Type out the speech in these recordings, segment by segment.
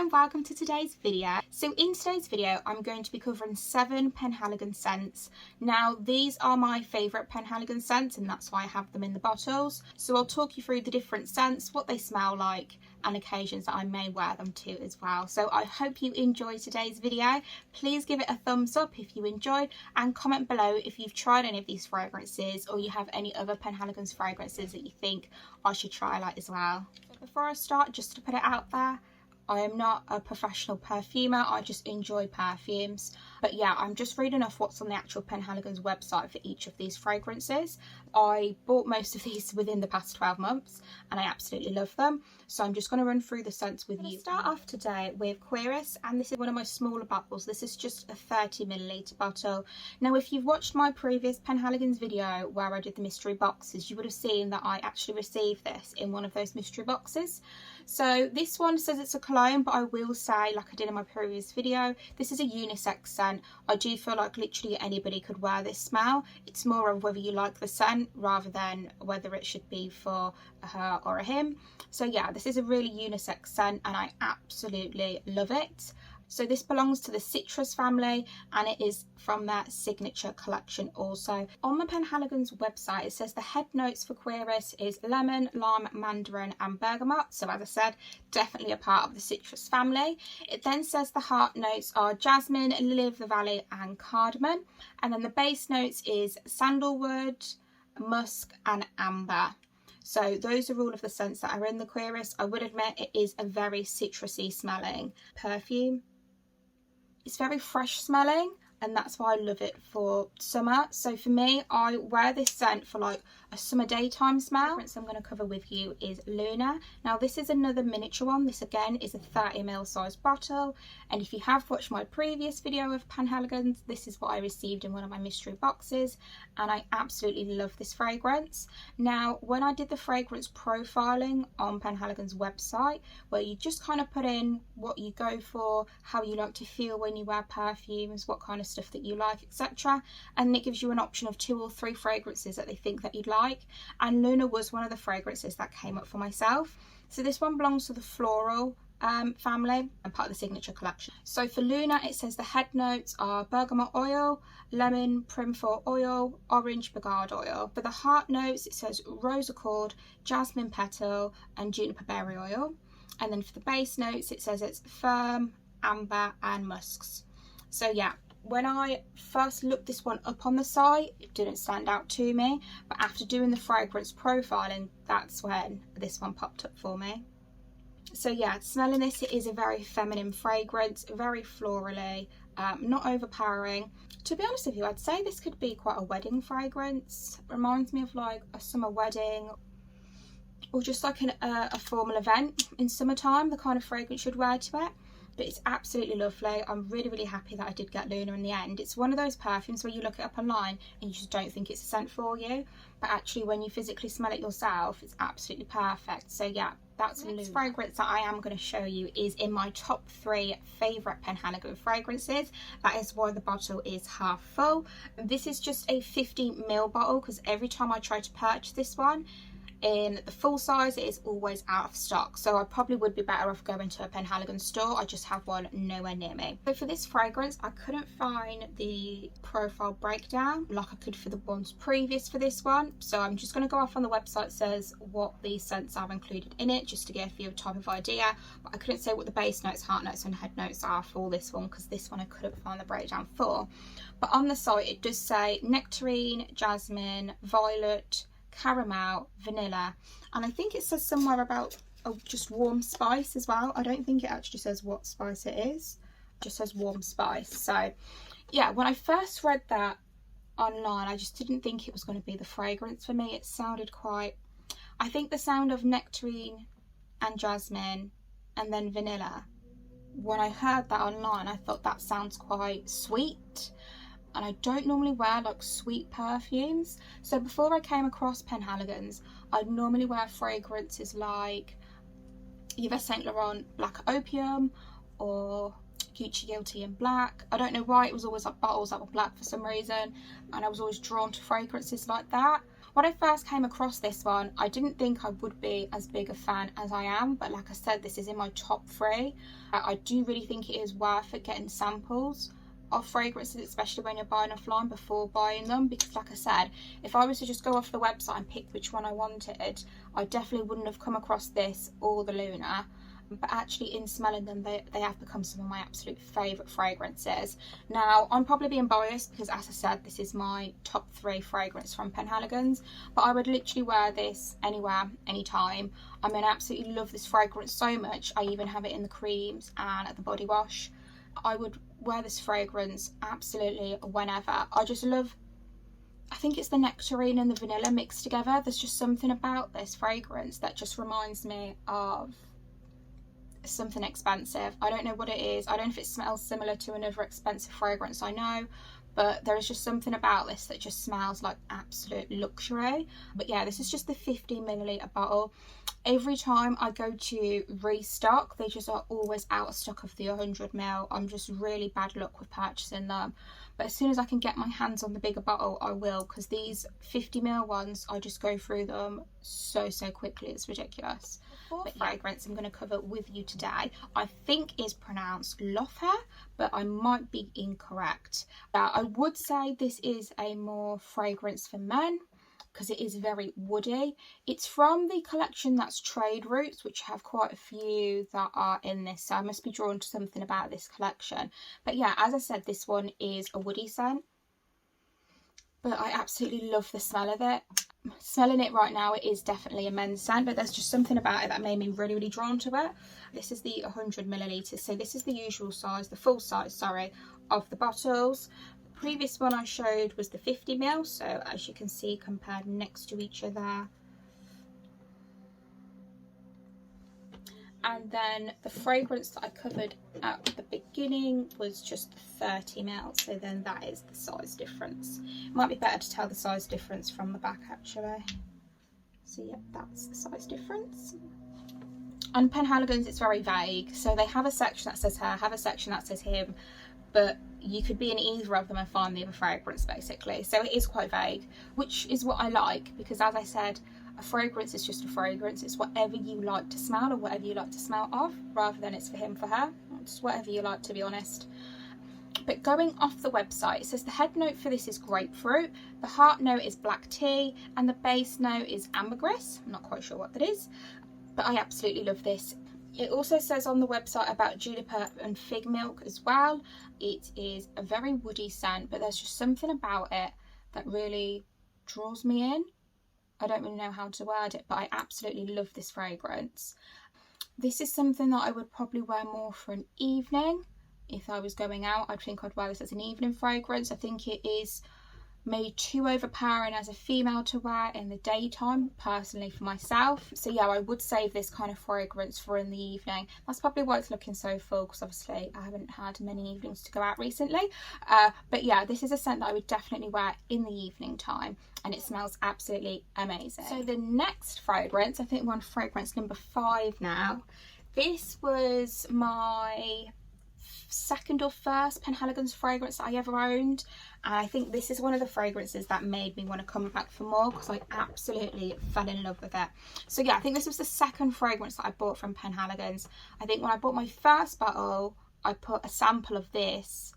and welcome to today's video. So in today's video I'm going to be covering 7 Penhaligon scents. Now these are my favourite Penhaligon scents and that's why I have them in the bottles. So I'll talk you through the different scents, what they smell like and occasions that I may wear them to as well. So I hope you enjoy today's video. Please give it a thumbs up if you enjoyed and comment below if you've tried any of these fragrances or you have any other Penhaligon's fragrances that you think I should try like as well. Before I start, just to put it out there, I am not a professional perfumer, I just enjoy perfumes. But yeah, I'm just reading off what's on the actual Penhaligon's website for each of these fragrances. I bought most of these within the past 12 months and I absolutely love them. So I'm just going to run through the scents with you. Start off today with Quercus, and this is one of my smaller bottles. This is just a 30ml bottle. Now if you've watched my previous Penhaligon's video where I did the mystery boxes, you would have seen that I actually received this in one of those mystery boxes. So this one says it's a cologne, but I will say, like I did in my previous video, this is a unisex scent. I do feel like literally anybody could wear this smell. It's more of whether you like the scent rather than whether it should be for a her or a him. So yeah, this is a really unisex scent and I absolutely love it. So this belongs to the citrus family and it is from their signature collection also. On the Penhaligon's website it says the head notes for Quercus is lemon, lime, mandarin and bergamot. So as I said, definitely a part of the citrus family. It then says the heart notes are jasmine, lily of the valley and cardamom. And then the base notes is sandalwood, musk and amber. So those are all of the scents that are in the Quercus. I would admit it is a very citrusy smelling perfume. It's very fresh smelling and that's why I love it for summer. So for me, I wear this scent for like a summer daytime smell. The fragrance I'm going to cover with you is Lorna. Now this is another miniature one. This again is a 30ml size bottle, and if you have watched my previous video of Penhaligon's, this is what I received in one of my mystery boxes and I absolutely love this fragrance. Now when I did the fragrance profiling on Penhaligon's website, where you just kind of put in what you go for, how you like to feel when you wear perfumes, what kind of stuff that you like, etc., and it gives you an option of 2 or 3 fragrances that they think that you'd like, and Lorna was one of the fragrances that came up for myself. So this one belongs to the floral family and part of the signature collection. So for Lorna it says the head notes are bergamot oil, lemon, primfort oil, orange bogard oil. For the heart notes it says rose accord, jasmine petal and juniper berry oil. And then for the base notes it says it's firm, amber and musks. So yeah, when I first looked this one up on the site, it didn't stand out to me, but after doing the fragrance profiling, that's when this one popped up for me. So yeah, smelling this, it is a very feminine fragrance, very florally, not overpowering. To be honest with you, I'd say this could be quite a wedding fragrance. It reminds me of like a summer wedding or just like a formal event in summertime, the kind of fragrance you'd wear to it. But it's absolutely lovely. I'm really happy that I did get Lorna in the end. It's one of those perfumes where you look it up online and you just don't think it's a scent for you, but actually when you physically smell it yourself, it's absolutely perfect. So yeah, that's the next fragrance that I am going to show you is in my top 3 favourite Penhaligon fragrances. That is why the bottle is half full. This is just a 50ml bottle because every time I try to purchase this one in the full size, it is always out of stock, so I probably would be better off going to a Penhaligon store. I just have one nowhere near me. So for this fragrance I couldn't find the profile breakdown like I could for the ones previous for this one, so I'm just going to go off on the website. It says what the scents are included in it just to give you a type of idea, but I couldn't say what the base notes, heart notes and head notes are for this one because this one I couldn't find the breakdown for. But on the site it does say nectarine, jasmine, violet, caramel, vanilla, and I think it says somewhere about just warm spice as well. I don't think it actually says what spice it is, it just says warm spice. So yeah, when I first read that online I just didn't think it was going to be the fragrance for me. It sounded quite, I think the sound of nectarine and jasmine and then vanilla, when I heard that online I thought that sounds quite sweet, and I don't normally wear like sweet perfumes. So before I came across Penhaligon's, I'd normally wear fragrances like either Saint Laurent Black Opium or Gucci Guilty in Black. I don't know why, it was always like bottles that were black for some reason, and I was always drawn to fragrances like that. When I first came across this one, I didn't think I would be as big a fan as I am, but like I said, this is in my top 3. I do really think it is worth it getting samples of fragrances, especially when you're buying offline, before buying them, because like I said, if I was to just go off the website and pick which one I wanted, I definitely wouldn't have come across this or the Luna. But actually, in smelling them, they have become some of my absolute favourite fragrances. Now, I'm probably being biased because, as I said, this is my top 3 fragrance from Penhaligons, but I would literally wear this anywhere, anytime. I mean, I absolutely love this fragrance so much, I even have it in the creams and at the body wash. I would wear this fragrance absolutely whenever. I just love, I think it's the nectarine and the vanilla mixed together. There's just something about this fragrance that just reminds me of something expensive. I don't know what it is. I don't know if it smells similar to another expensive fragrance I know, but there is just something about this that just smells like absolute luxury. But yeah, this is just the 50ml bottle. Every time I go to restock, they just are always out of stock of the 100ml. I'm just really bad luck with purchasing them, but as soon as I can get my hands on the bigger bottle, I will, because these 50ml ones, I just go through them so quickly, it's ridiculous. The fragrance I'm going to cover with you today, I think is pronounced Lothair, but I might be incorrect. I would say this is a more fragrance for men because it is very woody. It's from the collection that's Trade Routes, which have quite a few that are in this, so I must be drawn to something about this collection. But yeah, as I said, this one is a woody scent, but I absolutely love the smell of it. Smelling it right now, it is definitely a men's scent, but there's just something about it that made me really drawn to it. This is the 100ml, so this is the usual size, the full size, sorry, of the bottles. The previous one I showed was the 50ml, so as you can see, compared next to each other. And then the fragrance that I covered at the beginning was just 30ml, so then that is the size difference. It might be better to tell the size difference from the back actually. So yeah, that's the size difference. On Penhaligons, it's very vague, so they have a section that says her, have a section that says him, but you could be in either of them and find the other fragrance basically. So it is quite vague, which is what I like, because as I said, a fragrance is just a fragrance. It's whatever you like to smell or whatever you like to smell of, rather than it's for him, for her. It's whatever you like, to be honest. But going off the website, it says the head note for this is grapefruit, the heart note is black tea, and the base note is ambergris. I'm not quite sure what that is, but I absolutely love this. It also says on the website about juniper and fig milk as well. It is a very woody scent, but there's just something about it that really draws me in. I don't really know how to word it, but I absolutely love this fragrance. This is something that I would probably wear more for an evening. If I was going out, I think I'd wear this as an evening fragrance. I think it is made too overpowering as a female to wear in the daytime, personally for myself. So yeah, I would save this kind of fragrance for in the evening. That's probably why it's looking so full, because obviously I haven't had many evenings to go out recently. But yeah, this is a scent that I would definitely wear in the evening time, and it smells absolutely amazing. So the next fragrance, I think we're on fragrance number 5 now. This was my second or first Penhaligons fragrance that I ever owned, and I think this is one of the fragrances that made me want to come back for more, because I absolutely fell in love with it. So yeah, I think this was the second fragrance that I bought from Penhaligons. I think when I bought my first bottle, I put a sample of this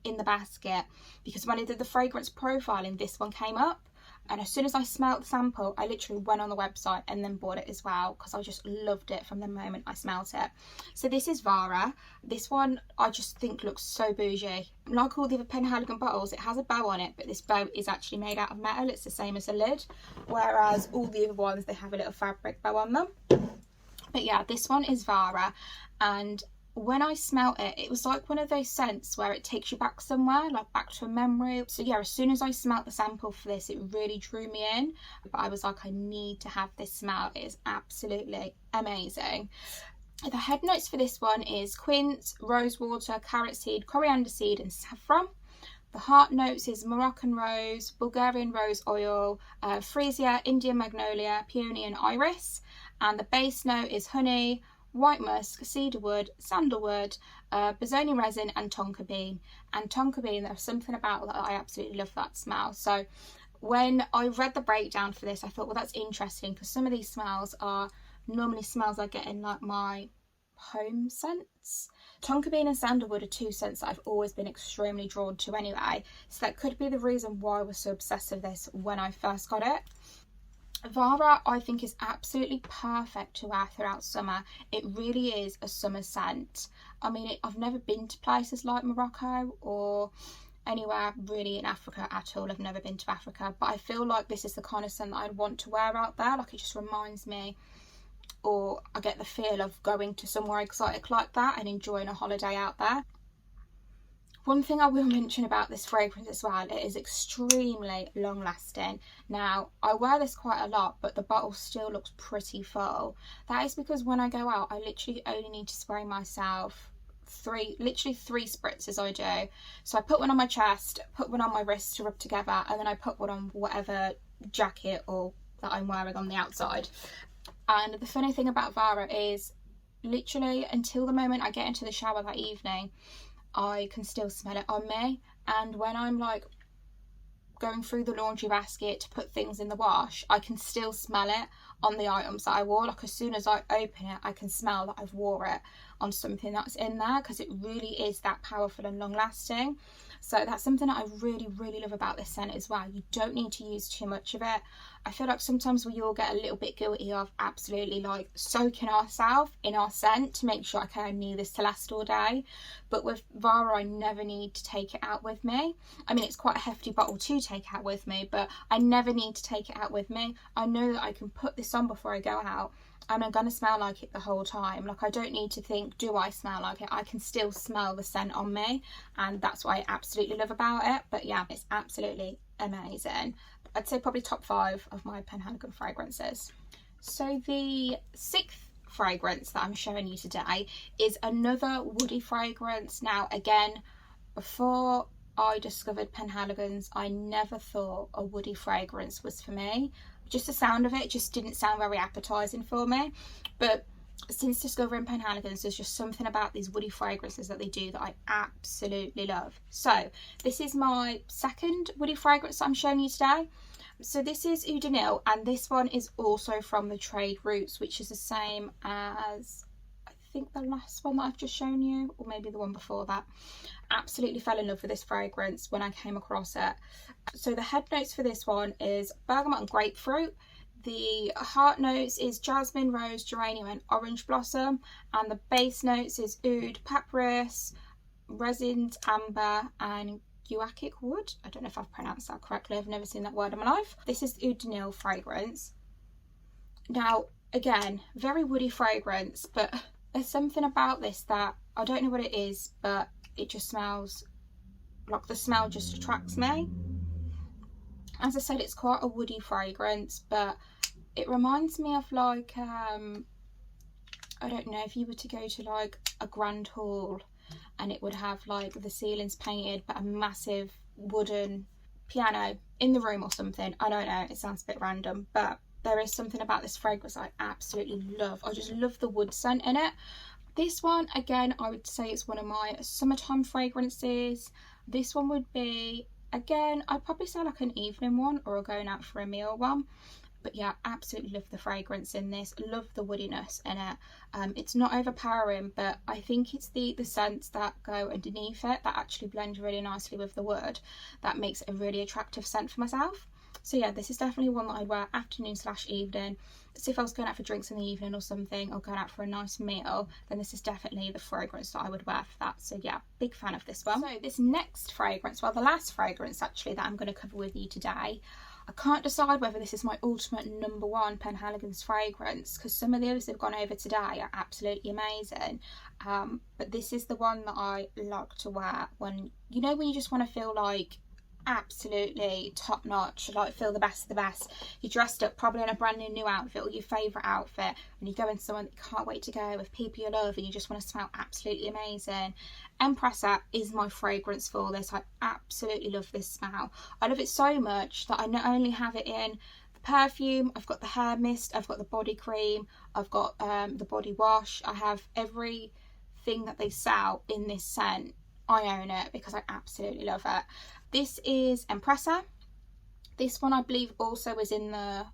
in the basket, because when I did the fragrance profiling, this one came up. And as soon as I smelled the sample, I literally went on the website and then bought it as well, because I just loved it from the moment I smelt it. So this is Vaara. This one I just think looks so bougie. Like all the other Penhaligon bottles, it has a bow on it, but this bow is actually made out of metal. It's the same as a lid, whereas all the other ones, they have a little fabric bow on them. But yeah, this one is Vaara, and when I smelt it, it was like one of those scents where it takes you back somewhere, like back to a memory. So yeah, as soon as I smelt the sample for this, it really drew me in. But I was like, I need to have this smell. It is absolutely amazing. The head notes for this one is quince, rosewater, carrot seed, coriander seed and saffron. The heart notes is Moroccan rose, Bulgarian rose oil, freesia, Indian magnolia, peony and iris. And the base note is honey, white musk, cedarwood, sandalwood, bezoni resin and tonka bean. And tonka bean, there's something about that I absolutely love that smell. So When I read the breakdown for this, I thought, well, that's interesting, because some of these smells are normally smells I get in like my home scents. Tonka bean and sandalwood are two scents that I've always been extremely drawn to anyway, so that could be the reason why I was so obsessed with this when I first got it. Vaara, I think, is absolutely perfect to wear throughout summer. It really is a summer scent. I mean, I've never been to places like Morocco or anywhere really in Africa at all. I've never been to Africa, but I feel like this is the kind of scent that I'd want to wear out there. Like, it just reminds me, or I get the feel of going to somewhere exotic like that and enjoying a holiday out there. One thing I will mention about this fragrance as well, it is extremely long lasting. Now, I wear this quite a lot, but the bottle still looks pretty full. That is because when I go out, I literally only need to spray myself literally three spritzes I do. So I put one on my chest, put one on my wrist to rub together, and then I put one on whatever jacket or that I'm wearing on the outside. And the funny thing about Vaara is, literally until the moment I get into the shower that evening, I can still smell it on me. And when I'm like going through the laundry basket to put things in the wash, I can still smell it on the items that I wore. Like, as soon as I open it, I can smell that I've wore it on something that's in there, because it really is that powerful and long lasting. So that's something that I really, really love about this scent as well. You don't need to use too much of it. I feel like sometimes we all get a little bit guilty of absolutely like soaking ourselves in our scent to make sure, okay, I need this to last all day. But with Vaara, I never need to take it out with me. I mean, it's quite a hefty bottle to take out with me, but I never need to take it out with me. I know that I can put this on before I go out, and I'm gonna smell like it the whole time. Like, I don't need to think, do I smell like it? I can still smell the scent on me, and that's what I absolutely love about it. But yeah, it's absolutely amazing. I'd say probably top 5 of my Penhaligon fragrances. So the 6th fragrance that I'm showing you today is another woody fragrance. Now, again, before I discovered Penhaligons, I never thought a woody fragrance was for me. Just the sound of it just didn't sound very appetizing for me. But since discovering Penhaligons, there's just something about these woody fragrances that they do that I absolutely love. So this is my 2nd woody fragrance that I'm showing you today. So this is Eau de Nil, and this one is also from the Trade Roots, which is the same as, I think, the last one that I've just shown you, or maybe the one before that. Absolutely fell in love with this fragrance when I came across it. So the head notes for this one is bergamot and grapefruit. The heart notes is jasmine, rose, geranium and orange blossom, and the base notes is oud, papyrus, resins, amber and guaiac wood. I don't know if I've pronounced that correctly, I've never seen that word in my life. This is Eau de Nil fragrance. Now, again, very woody fragrance, but there's something about this that I don't know what it is, but it just smells like, the smell just attracts me. As I said, it's quite a woody fragrance, but it reminds me of like, I don't know, if you were to go to like a grand hall and it would have like the ceilings painted but a massive wooden piano in the room or something. I don't know, it sounds a bit random, but there is something about this fragrance I absolutely love. I just love the wood scent in it. This one, again, I would say it's one of my summertime fragrances. This one would be, again, I'd probably say like an evening one or a going out for a meal one. But yeah, absolutely love the fragrance in this. Love the woodiness in it. It's not overpowering, but I think it's the scents that go underneath it that actually blend really nicely with the wood. That makes it a really attractive scent for myself. So yeah, this is definitely one that I'd wear afternoon/evening. So if I was going out for drinks in the evening or something, or going out for a nice meal, then this is definitely the fragrance that I would wear for that. So yeah, big fan of this one. So this next fragrance, well, the last fragrance actually that I'm going to cover with you today, I can't decide whether this is my ultimate #1 Penhaligon's fragrance, because some of the others that have gone over today are absolutely amazing. But this is the one that I like to wear when, you know, when you just want to feel like absolutely top notch, like feel the best of the best. You're dressed up probably in a brand new outfit or your favourite outfit, and you go in somewhere that you can't wait to go with people you love and you just want to smell absolutely amazing. Empressa is my fragrance for this. I absolutely love this smell. I love it so much that I not only have it in the perfume, I've got the hair mist, I've got the body cream, I've got the body wash. I have everything that they sell in this scent. I own it because I absolutely love it. This is Empressa. This one I believe also is in the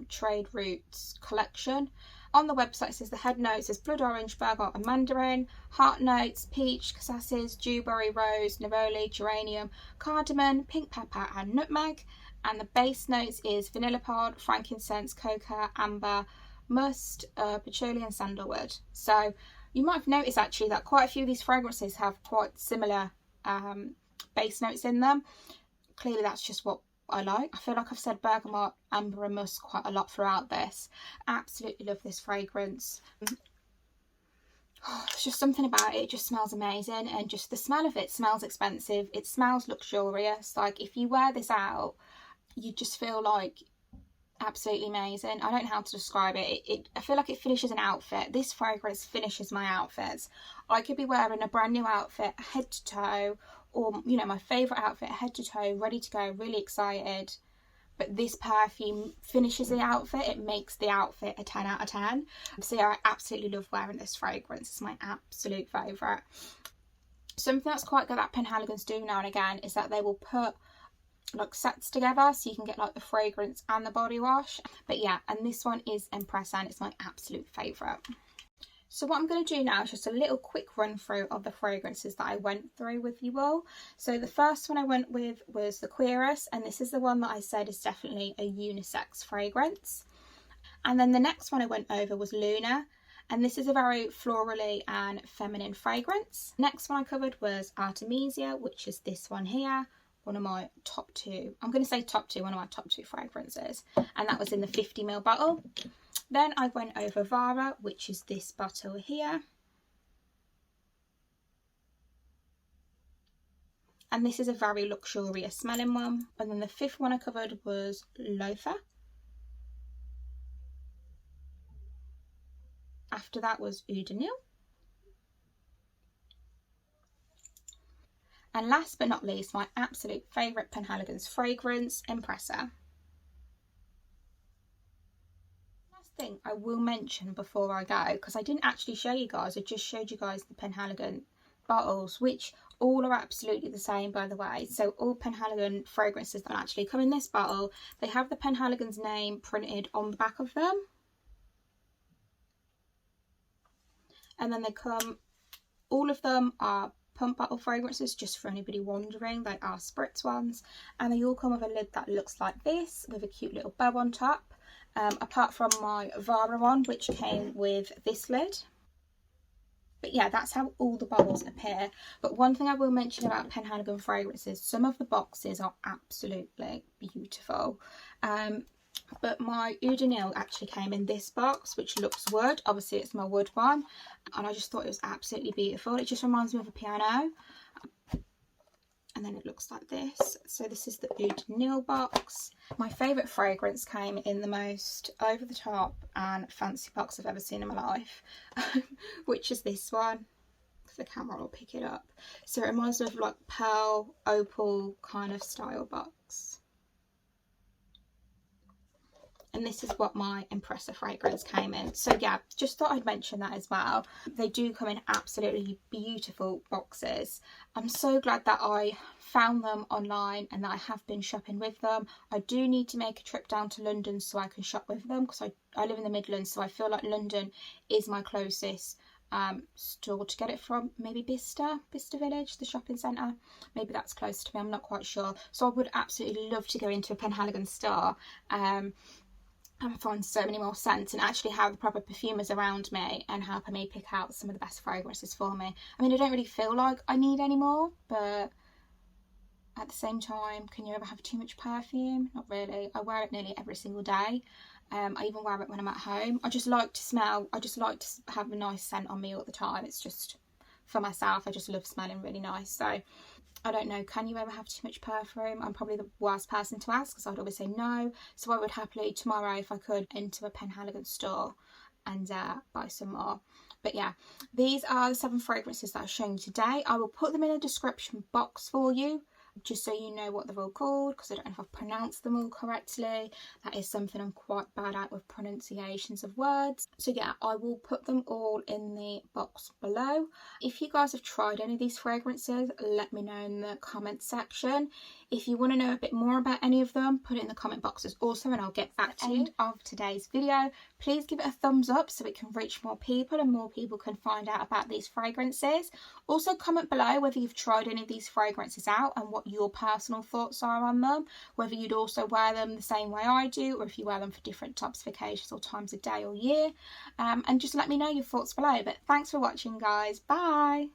Trade Routes collection. On the website it says the head notes is blood orange, bergamot and mandarin. Heart notes, peach, cassis, dewberry, rose, neroli, geranium, cardamom, pink pepper and nutmeg. And the base notes is vanilla pod, frankincense, coca, amber, musk, patchouli and sandalwood. So you might have noticed actually that quite a few of these fragrances have quite similar base notes in them. Clearly that's just what I like. I feel like I've said bergamot, amber and musk quite a lot throughout this. Absolutely love this fragrance. It's just something about it, it just smells amazing, and just the smell of it smells expensive. It smells luxurious. Like if you wear this out, you just feel like absolutely amazing. I don't know how to describe it. I feel like it finishes an outfit. This fragrance finishes my outfits. I could be wearing a brand new outfit head to toe, or you know, my favourite outfit head to toe, ready to go, really excited, but this perfume finishes the outfit. It makes the outfit a 10 out of 10. So yeah, I absolutely love wearing this fragrance. It's my absolute favourite. Something that's quite good that Penhaligon's do now and again is that they will put like sets together, so you can get like the fragrance and the body wash. But yeah, and this one is Empressa and it's my absolute favourite. So what I'm going to do now is just a little quick run through of the fragrances that I went through with you all. So the first one I went with was the Quercus, and this is the one that I said is definitely a unisex fragrance. And then the next one I went over was Lorna, and this is a very florally and feminine fragrance. Next one I covered was Artemisia, which is this one here. One of my top two, I'm going to say top two, one of my top two fragrances, and that was in the 50ml bottle. Then I went over Vaara, which is this bottle here, and this is a very luxurious smelling one. And then the fifth one I covered was Lothair. After that was Eau de Nil. And last but not least, my absolute favourite Penhaligon's fragrance, Empressa. Last thing I will mention before I go, because I didn't actually show you guys, I just showed you guys the Penhaligon bottles, which all are absolutely the same, by the way. So all Penhaligon fragrances that actually come in this bottle, they have the Penhaligon's name printed on the back of them. And then they come, all of them are pump bottle fragrances, just for anybody wondering. They are spritz ones, and they all come with a lid that looks like this with a cute little bow on top, apart from my Vaara one, which came with this lid. But yeah, that's how all the bottles appear. But one thing I will mention about Penhaligon fragrances, some of the boxes are absolutely beautiful. But my Eau de Nil actually came in this box, which looks wood. Obviously it's my wood one, and I just thought it was absolutely beautiful. It just reminds me of a piano. And then it looks like this. So this is the Eau de Nil box. My favourite fragrance came in the most over the top and fancy box I've ever seen in my life, which is this one. The camera will pick it up. So it reminds me of like pearl opal kind of style box. And this is what my Empressa fragrance came in. So yeah, just thought I'd mention that as well. They do come in absolutely beautiful boxes. I'm so glad that I found them online and that I have been shopping with them. I do need to make a trip down to London so I can shop with them, because I live in the Midlands, so I feel like London is my closest store to get it from. Maybe Bicester Village, the shopping centre, maybe that's close to me, I'm not quite sure. So I would absolutely love to go into a Penhaligon store and find so many more scents, and actually have the proper perfumers around me and helping me pick out some of the best fragrances for me. I mean, I don't really feel like I need any more, but at the same time, can you ever have too much perfume? Not really. I wear it nearly every single day. I even wear it when I'm at home. I just like to smell, I just like to have a nice scent on me all the time. It's just for myself, I just love smelling really nice. So I don't know, can you ever have too much perfume? I'm probably the worst person to ask, because I'd always say no. So I would happily tomorrow, if I could, into a Penhaligon store and buy some more. But yeah, these are the 7 fragrances that I've shown you today. I will put them in a description box for you. just so you know what they're all called, because I don't know if I've pronounced them all correctly. That is something I'm quite bad at, with pronunciations of words. So yeah, I will put them all in the box below. If you guys have tried any of these fragrances, let me know in the comment section. If you want to know a bit more about any of them, put it in the comment boxes also, and I'll get back to you. End of today's video. Please give it a thumbs up so it can reach more people and more people can find out about these fragrances. Also comment below whether you've tried any of these fragrances out and what your personal thoughts are on them, whether you'd also wear them the same way I do, or if you wear them for different types of occasions or times of day or year, and just let me know your thoughts below. But thanks for watching, guys. Bye.